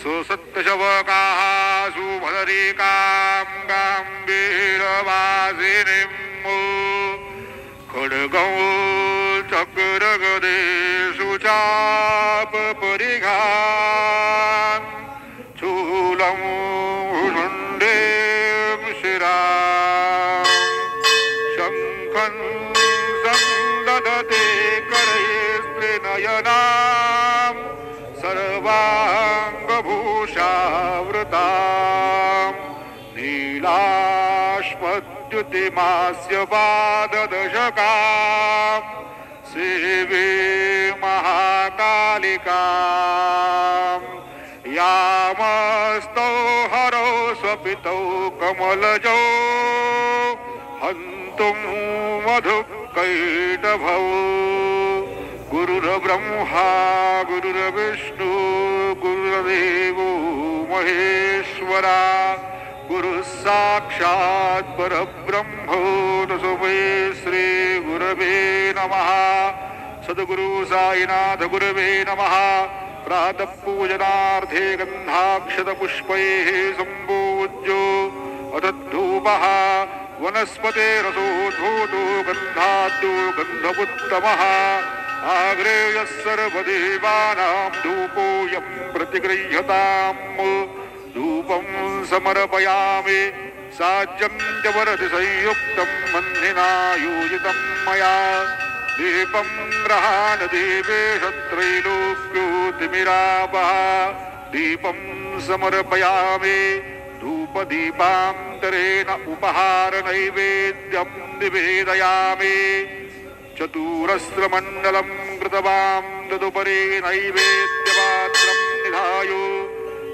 सुसत्यशवकाः सुभदरिकां गाम्भीरवासिनीं खड्गौ चक्रगदेषु चापपरिघान् चूलं शुण्डीं शिरां शङ्खं संदधते करैस्त्रिनयनां सर्वाङ्गभूषावृतां नीलाश्मद्युतिमास्य पाददशकां सेवे महाकालिकां यामस्तौ हरौ स्वपितौ कमलजौ हन्तुं मधुकैटभौ गुरुर्ब्रह्मा गुरुर्विष्णु गुरुर्देवो महेश्वरा गुरुः साक्षात् परब्रह्म तस्मै श्री गुरवे नमः। सद्गुरु साईनाथ गुरवे नमः। प्रातः पूजनार्थे गन्धाक्षतपुष्पैः सम्पूज्यो अदद्धूपः वनस्पतेरसोद्भूतो गन्धाद्यो गन्धमुत्तमः आग्रेयः सर्वदेवानां धूपोऽयं प्रतिगृह्यताम् धूपं समर्पयामि साज्यं च वरदि संयुक्तं मन्दिना योजितं मया दीपं ग्रहाण देवेश त्रैलोक्योतिमिरापः दीपं समर्पयामि धूपदीपान्तरेण उपहार नैवेद्यं निवेदयामि चतुरस्रमण्डलं कृतवां तदुपरि नैवेद्यपात्रं निधाय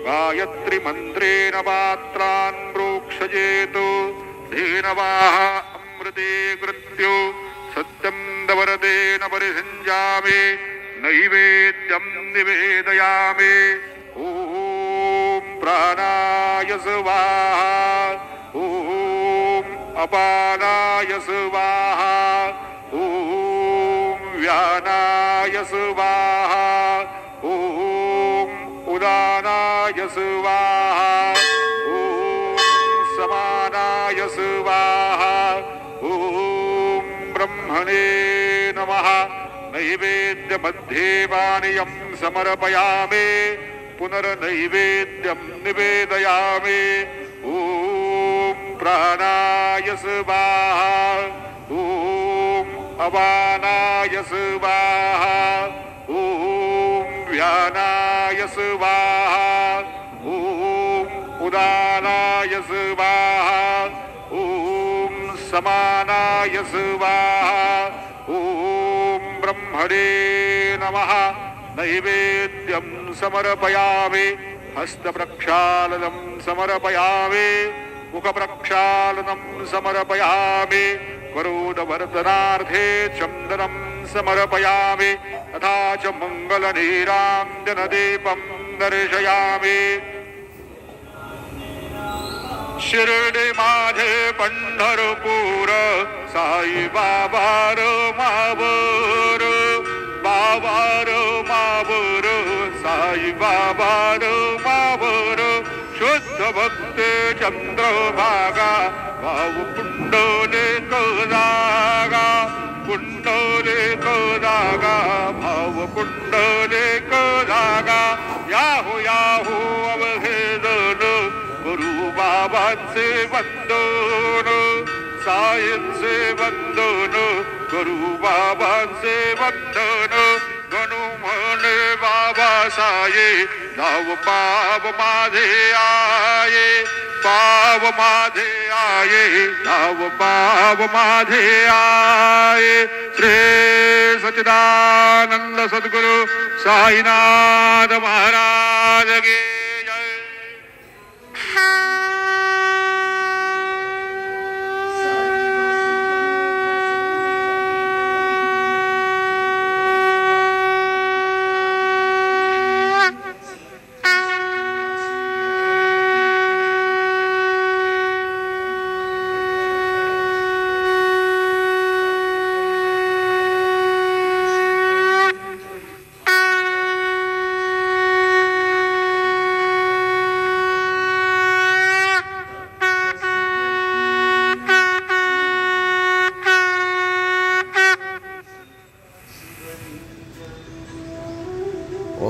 गायत्री मन्त्रेण पात्रान् प्रोक्षयेत् धेनवाः अमृते कृत्यो सत्यं दवरतेन परिसञ्जामि नैवेद्यं निवेदयामि ॐ प्राणाय स्वाहा ॐ अपानाय स्वाहा ॐ व्यानाय स्वाहा ॐ उदानाय स्वाहा ॐ समानाय स्वाहा ॐ ब्रह्मणे नमः। नैवेद्यमध्ये पानीयं समर्पयामि पुनर्नैवेद्यं निवेदयामि ॐ प्राणाय स्वाहा ॐ अपानाय स्वाहा ॐ व्यानाय स्वाहा ॐ उदानाय स्वाहा ॐ समानाय स्वाहा ॐ ब्रह्मणे नमः। नैवेद्यं समर्पयामि हस्तप्रक्षालनं समर्पयामि मुखप्रक्षालनं समर्पयामि करोदवर्धनार्थे चन्दनं समर्पयामि तथा च मङ्गलनीराञ्जनदीपं दर्शयामि। शिर्डी माझे पंढरपूर साई बाबा रो मावर बाबा रो मावर साई बाबा रो मावर शुद्ध भक्त चंद्रभागा भाव कुंडले जागा कुंडले जागा भाव कुंडले जागा याहू याहू अवघेदन गुरु बाबांचे वंदन साईंचे वंदन गुरु बाबांचे वंदन गणू म्हणे बाबा साये नाव पाव माझे आये पाव माझे आये नाव पाव माझे आये। श्री सच्चिदानंद सद्गुरु साईनाथ महाराज की जय।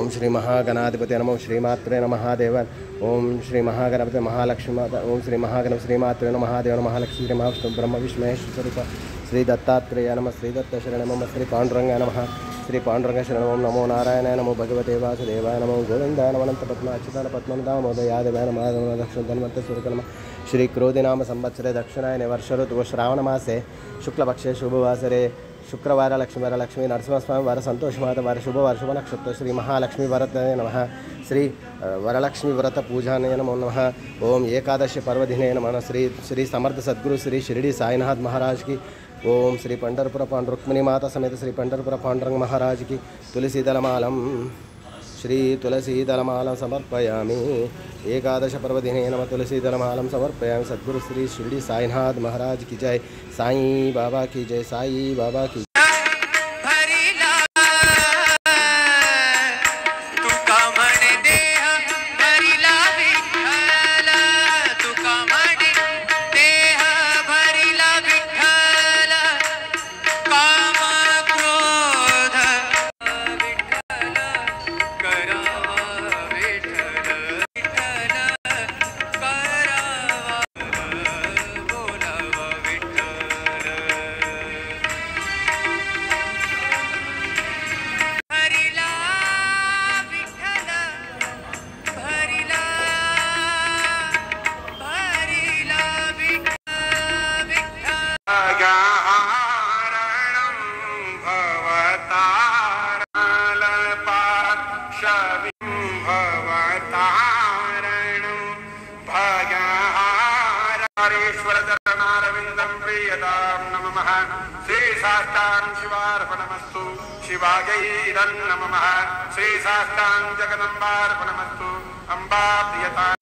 ओम श्री महागणाधिपति नमो श्रीमात्रे नमः महादेवन ओम श्री महागणपति महालक्ष्मी माता ओम श्री महागणपति श्रीमात्रे नमः महादेवन महालक्ष्मी श्री महाविष्णु ब्रह्म विष्णु महेश स्वरूप श्री दत्तात्रेय नमः श्री दत्त शरण नमः श्री पांडुरंगाय नमः श्री पांडुरंग शरण नमो नारायणाय नमो भगवते वासुदेवाय नमो गोविंदाय नमो अनंत पद्म अच्युताय पद्मनाभोदय यादवाय नमः दक्षिण धन्वंत सूर्य नमः श्री क्रोधि नाम संवत्सरे दक्षिणायने वर्ष ऋतु श्रावण मासे शुक्लपक्षे शुभवासरे शुक्रवार लक्ष्मीवार लक्ष्मी नरसिंहस्वामी वार संतोष माता वार शुभवार शुभ नक्षत्र श्री महालक्ष्मी व्रत नमः श्री वरलक्ष्मी व्रत पूजाने नमो नमः ओम एकादशी पर्वदिने नमः श्री श्री समर्थ सद्गुरु श्री शिरडी साईनाथ महाराज की ओम श्री पंढरपुर रुक्मिणी माता समेत श्री पंढरपुर पांडुरंग महाराज की तुलसीदलमालम श्री तुलसीदलमालं समर्पयामि एकादश पर्वदिने नमः तुलसीदलमालं समर्पयामि सद्गुरु श्री शिरडी साईनाथ महाराज की जय साईं बाबा की जय साईं बाबा की शिवार्पणमस्तु शिवायै नमः श्री शास्तां जगदम्बार्पणमस्तु अम्बा प्रियता